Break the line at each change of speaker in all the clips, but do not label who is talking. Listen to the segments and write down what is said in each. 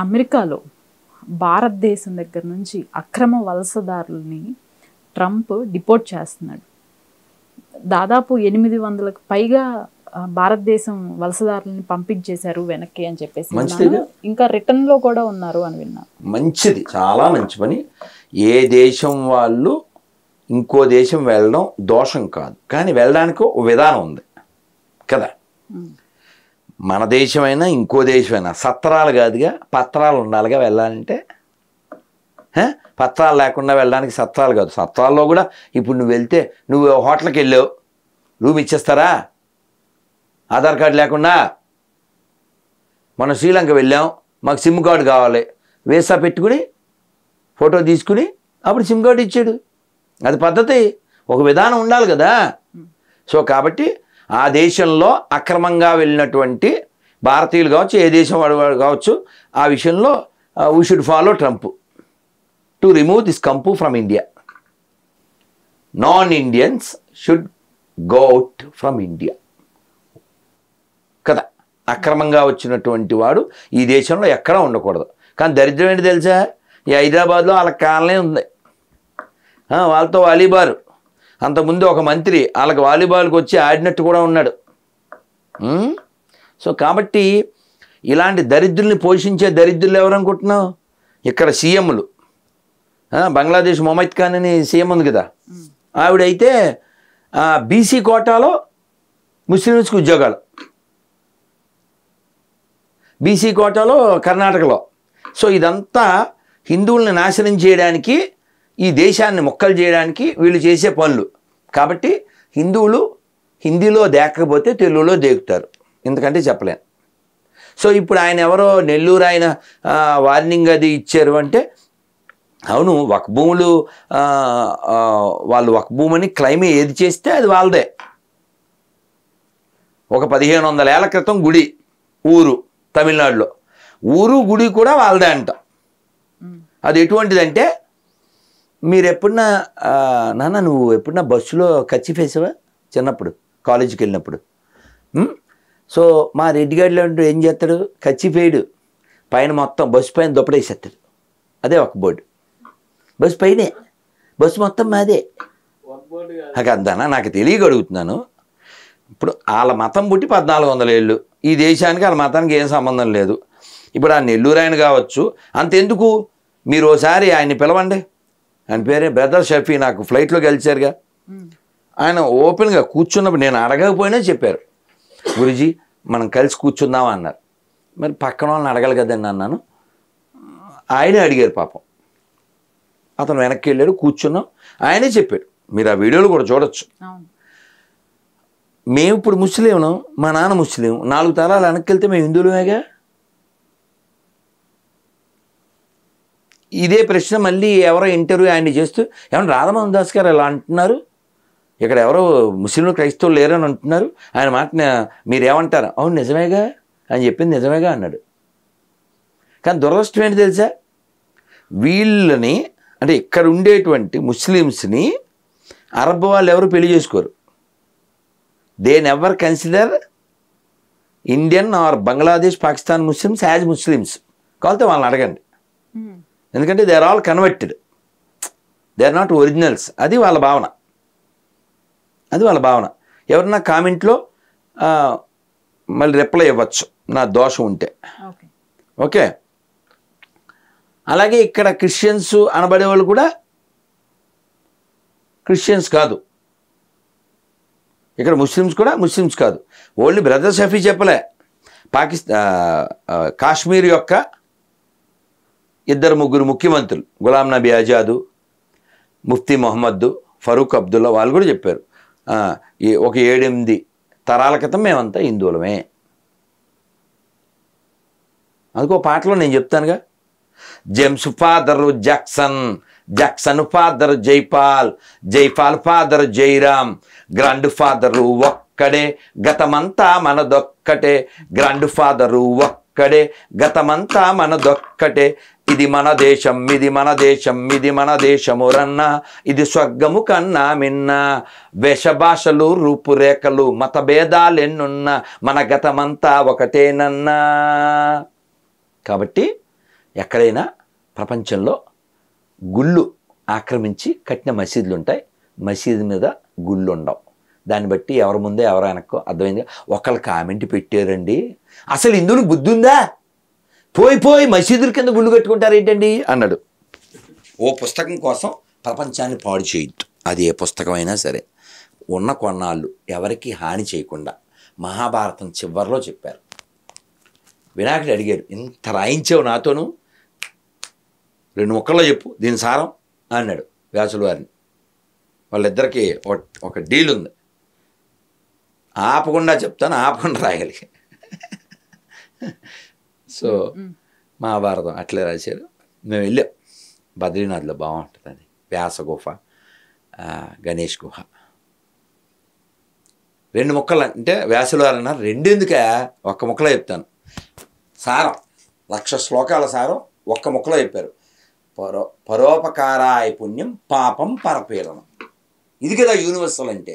అమెరికాలో భారతదేశం దగ్గర నుంచి అక్రమ వలసదారుల్ని ట్రంప్ డిపోర్ట్ చేస్తున్నాడు. దాదాపు 800లకు పైగా భారతదేశం వలసదారుల్ని పంపించేశారు వెనక్కి అని చెప్పేసి, ఇంకా రిటర్న్లో కూడా ఉన్నారు అని విన్నాను.
మంచిది, చాలా మంచి పని. ఏ దేశం వాళ్ళు ఇంకో దేశం వెళ్ళడం దోషం కాదు, కానీ వెళ్ళడానికి ఒక విధానం ఉంది కదా. మన దేశమైనా ఇంకో దేశమైనా సత్రాలు కాదుగా, పత్రాలు ఉండాలిగా వెళ్ళాలంటే. పత్రాలు లేకుండా వెళ్ళడానికి సత్రాలు కాదు. సత్రాల్లో కూడా ఇప్పుడు నువ్వు వెళ్తే, నువ్వు హోటల్కి వెళ్ళావు, రూమ్ ఇచ్చేస్తారా ఆధార్ కార్డు లేకుండా? మనం శ్రీలంక వెళ్ళాం, మాకు సిమ్ కార్డు కావాలి, వీసా పెట్టుకుని ఫోటో తీసుకుని అప్పుడు సిమ్ కార్డు ఇచ్చాడు. అది పద్ధతి, ఒక విధానం ఉండాలి కదా. సో కాబట్టి ఆ దేశంలో అక్రమంగా వెళ్ళినటువంటి భారతీయులు కావచ్చు, ఏ దేశం వాడు కావచ్చు, ఆ విషయంలో we should follow Trump to remove this కంపు from India. Non Indians should go out from India కదా. అక్రమంగా వచ్చినటువంటి వాడు ఈ దేశంలో ఎక్కడా ఉండకూడదు. కానీ దరిద్రం ఏంటి తెలుసా, ఈ హైదరాబాద్లో వాళ్ళ కాలనీ ఉంది, వాళ్ళతో వాలీబాల్. అంతకుముందు ఒక మంత్రి వాళ్ళకి వాలీబాల్కి వచ్చి ఆడినట్టు కూడా ఉన్నాడు. సో కాబట్టి ఇలాంటి దరిద్రుల్ని పోషించే దరిద్రులు ఎవరు అనుకుంటున్నావు? ఇక్కడ సీఎంలు, బంగ్లాదేశ్ మొహమ్మద్ ఖాన్ అని సీఎం ఉంది కదా, ఆవిడైతే బీసీ కోటాలో ముస్లిమ్స్కి ఉద్యోగాలు, బీసీ కోటాలో కర్ణాటకలో. సో ఇదంతా హిందువుల్ని నాశనం చేయడానికి, ఈ దేశాన్ని మొక్కలు చేయడానికి వీళ్ళు చేసే పనులు. కాబట్టి హిందువులు హిందీలో దేకపోతే తెలుగులో దేకుతారు, ఎందుకంటే చెప్పలేను. సో ఇప్పుడు ఆయన ఎవరో నెల్లూరు ఆయన వార్నింగ్ అది ఇచ్చారు అంటే, అవును, వక్ఫ్ భూములు వాళ్ళు వక్ఫ్ భూమిని క్లైమ్ ఏది చేస్తే అది వాళ్ళదే. ఒక 1500 ఏళ్ల క్రితం గుడి, ఊరు తమిళనాడులో, ఊరు గుడి కూడా వాళ్ళదే అంట. అది ఎటువంటిదంటే, మీరు ఎప్పుడన్నా నాన్న నువ్వు ఎప్పుడన్నా బస్సులో కర్చీఫ్ వేసావా చిన్నప్పుడు కాలేజీకి వెళ్ళినప్పుడు? సో మా రెడ్డి గారిలో ఏం చేస్తాడు, కర్చీఫ్ వేయడు, పైన మొత్తం బస్సు పైన దుప్పడేసేస్తాడు. అదే ఒక బోర్డు, బస్సు పైనే, బస్సు మొత్తం మాదే. నాకు అందానా, నాకు తెలియక అడుగుతున్నాను. ఇప్పుడు వాళ్ళ మతం పుట్టి 1400 ఏళ్ళు, ఈ దేశానికి వాళ్ళ మతానికి ఏం సంబంధం లేదు. ఇప్పుడు ఆ నెల్లూరు ఆయన కావచ్చు, అంతెందుకు, మీరు ఓసారి ఆయన్ని పిలవండి, ఆయన పేరే బ్రదర్ షఫీ, నాకు ఫ్లైట్లో కలిసారుగా. ఆయన ఓపెన్గా కూర్చున్నప్పుడు నేను అడగకపోయినా చెప్పారు, గురుజీ మనం కలిసి కూర్చుందామా అన్నారు. మరి పక్కన వాళ్ళని అడగాలి కదండి అన్నాను. ఆయనే అడిగారు పాపం. అతను వెనక్కి వెళ్ళాడు, కూర్చున్నాం, ఆయనే చెప్పాడు. మీరు ఆ వీడియోలు కూడా చూడొచ్చు. మేము ఇప్పుడు ముస్లింను, మా నాన్న ముస్లిం, 4 తరాలు వెనక్కి వెళ్తే మేము హిందువులమేగా. ఇదే ప్రశ్న మళ్ళీ ఎవరో ఇంటర్వ్యూ ఆయన చేస్తూ, ఏమన్నా రాధామోహన్ దాస్ గారు ఎలా అంటున్నారు, ఇక్కడ ఎవరో ముస్లింలు క్రైస్తవులు లేరని అంటున్నారు, ఆయన మాట మీరేమంటారు? అవును నిజమేగా, అని చెప్పింది నిజమేగా అన్నాడు. కానీ దురదృష్టం ఏంటి తెలుసా, వీళ్ళని అంటే ఇక్కడ ఉండేటువంటి ముస్లిమ్స్ని అరబ్ వాళ్ళు ఎవరు పెళ్లి చేసుకోరు. They never consider Indian or Bangladesh Pakistan Muslims as Muslims. కావాలంటే వాళ్ళని అడగండి, ఎందుకంటే they are all converted, they are not originals. అది వాళ్ళ భావన, అది వాళ్ళ భావన. ఎవరన్నా కామెంట్లో మళ్ళీ రిప్లై ఇవ్వచ్చు నా దోషం ఉంటే. ఓకే, అలాగే ఇక్కడ క్రిస్టియన్స్ అనబడే వాళ్ళు కూడా క్రిస్టియన్స్ కాదు, ఇక్కడ ముస్లిమ్స్ కూడా ముస్లిమ్స్ కాదు. ఓన్లీ బ్రదర్ షఫీ చెప్పలే, కాశ్మీర్ యొక్క 2-3 ముఖ్యమంత్రులు, గులాం నబీ ఆజాదు, ముఫ్తీ మొహమ్మద్, ఫరూక్ అబ్దుల్లా, వాళ్ళు కూడా చెప్పారు ఒక 7-8 తరాల క్రితం మేమంతా హిందువులమే. అందుకో పాటలో నేను చెప్తానుగా, James father Jackson, Jackson father Jaipal, Jaipal father Jairam, grand father ఒక్కడే గతమంతా మనదొక్కటే, గ్రాండ్ ఫాదరు ఒక్కడే గతమంతా మనదొక్కటే, ఇది మన దేశం, ఇది మన దేశం, ఇది మన దేశమురన్న, ఇది స్వర్గము కన్నా మిన్న, వేషభాషలు రూపురేఖలు మత భేదాలెన్నున్నా మన గతమంతా ఒకటేనన్నా. కాబట్టి ఎక్కడైనా ప్రపంచంలో గుళ్ళు ఆక్రమించి కట్టిన మసీదులు ఉంటాయి, మసీదు మీద గుళ్ళు ఉండవు. దాన్ని బట్టి ఎవరి ముందే ఎవరు వెనక్కో అర్థమైంది. ఒకళ్ళు కామెంట్ పెట్టారండి, అసలు ఇందులో బుద్ధి ఉందా, పోయి మసీదుల కింద గుళ్ళు కట్టుకుంటారు ఏంటండి అన్నాడు. ఓ పుస్తకం కోసం ప్రపంచాన్ని పాడు చేయొద్దు. అది ఏ పుస్తకమైనా సరే ఉన్న కొన్నాళ్ళు ఎవరికి హాని చేయకుండా మహాభారతం చివరిలో చెప్పారు. వినాయకుడు అడిగాడు, ఇంత రాయించావు నాతోను, 2 ముక్కల్లో చెప్పు దీని సారం అన్నాడు వ్యాసుల వారిని. వాళ్ళిద్దరికీ ఒక డీల్ ఉంది, ఆపకుండా చెప్తాను, ఆపకుండా రాయాలి. సో మహాభారతం అట్లే రాశారు. మేము వెళ్ళాం బద్రీనాథ్లో, బాగుంటుంది అది, వ్యాస గుహ, గణేష్ గుహ. 2 ముక్కలు అంటే వ్యాసుల వారు అన్నారు, 2 ఎందుకే, 1 ముక్కలో చెప్తాను సారం. 1,00,000 శ్లోకాల సారం 1 ముక్కలో చెప్పారు. పరోపకారాయ పుణ్యం పాపం పరపీడనం. ఇది కదా యూనివర్సల్ అంటే.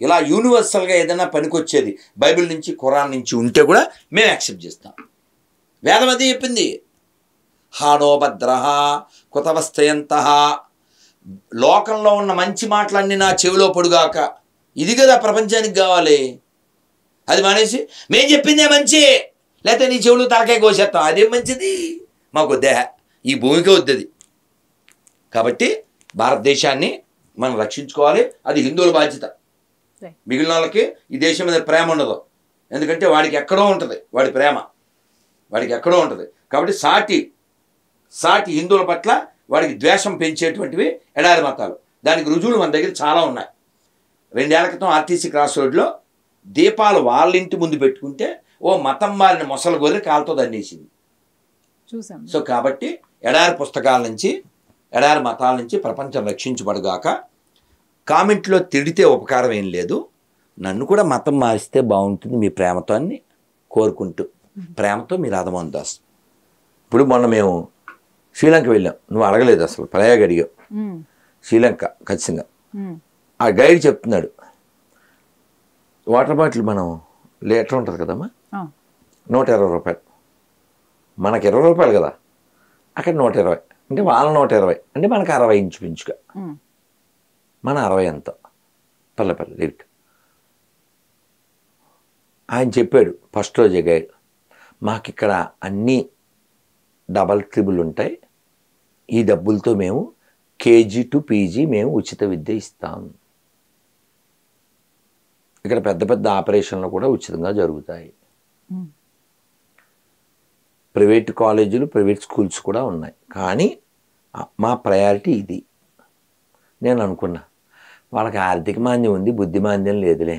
ఇలా యూనివర్సల్గా ఏదైనా పనికొచ్చేది బైబిల్ నుంచి ఖురాన్ నుంచి ఉంటే కూడా మేము యాక్సెప్ట్ చేస్తాం. వేదం అది చెప్పింది, హానోభద్రహ కుతవస్థయంత, లోకంలో ఉన్న మంచి మాటలన్నీ నా చెవిలో పడుగాక. ఇది కదా ప్రపంచానికి కావాలి. అది మానేసి మేము చెప్పిందే మంచి, లేకపోతే నీ చెవులు తలకాయ కోసేస్తాం, అదేం మంచిది, మాకు వద్దే, ఈ భూమికి వద్దది. కాబట్టి భారతదేశాన్ని మనం రక్షించుకోవాలి, అది హిందువుల బాధ్యత. మిగిలిన వాళ్ళకి ఈ దేశం మీద ప్రేమ ఉండదు, ఎందుకంటే వాడికి ఎక్కడో ఉంటుంది వాడి ప్రేమ, వాడికి ఎక్కడో ఉంటుంది. కాబట్టి సాటి హిందువుల పట్ల వాడికి ద్వేషం పెంచేటువంటివి ఎడారి మతాలు. దానికి రుజువులు మన దగ్గర చాలా ఉన్నాయి. 2 ఏళ్ల క్రితం ఆర్టీసీ క్రాస్ రోడ్లో దీపాలు వాళ్ళ ఇంటి ముందు పెట్టుకుంటే ఓ మతం మారిన మొసలు గొర్రె కాలుతో దండేసింది.
చూసాం.
సో కాబట్టి ఎడారి పుస్తకాల నుంచి, ఎడారి మతాల నుంచి ప్రపంచం రక్షించబడుగాక. కామెంట్లో తిడితే ఉపకారం ఏం లేదు, నన్ను కూడా మతం మారిస్తే బాగుంటుంది మీ ప్రేమతో అని కోరుకుంటూ, ప్రేమతో మీ రాధమోహన్ దాస్. ఇప్పుడు మొన్న మేము శ్రీలంక వెళ్ళాం, నువ్వు అడగలేదు అసలు, ప్రయాగ అడిగావు. శ్రీలంక ఖచ్చితంగా. ఆ గైడ్ చెప్తున్నాడు, వాటర్ బాటిల్ మనం లీటర్ ఉంటుంది కదమ్మా, 120 రూపాయలు, మనకి 20 రూపాయలు కదా, అక్కడ 120, అంటే వాళ్ళ 120, అంటే మనకు 60 ఇంచుమించుగా, మన 60 ఎంత పల్లె లిమిట్. ఆయన చెప్పాడు ఫస్ట్ రోజే గైడ్, మాకు ఇక్కడ అన్నీ డబల్ ట్రిబుల్ ఉంటాయి, ఈ డబ్బులతో మేము కేజీ టు పీజీ మేము ఉచిత విద్య ఇస్తాం, ఇక్కడ పెద్ద పెద్ద ఆపరేషన్లు కూడా ఉచితంగా జరుగుతాయి, ప్రైవేట్ కాలేజీలు ప్రైవేట్ స్కూల్స్ కూడా ఉన్నాయి, కానీ మా ప్రయారిటీ ఇది. నేను అనుకున్నా వాళ్ళకి ఆర్థిక మాంద్యం ఉంది, బుద్ధి మాంద్యం లేదులే.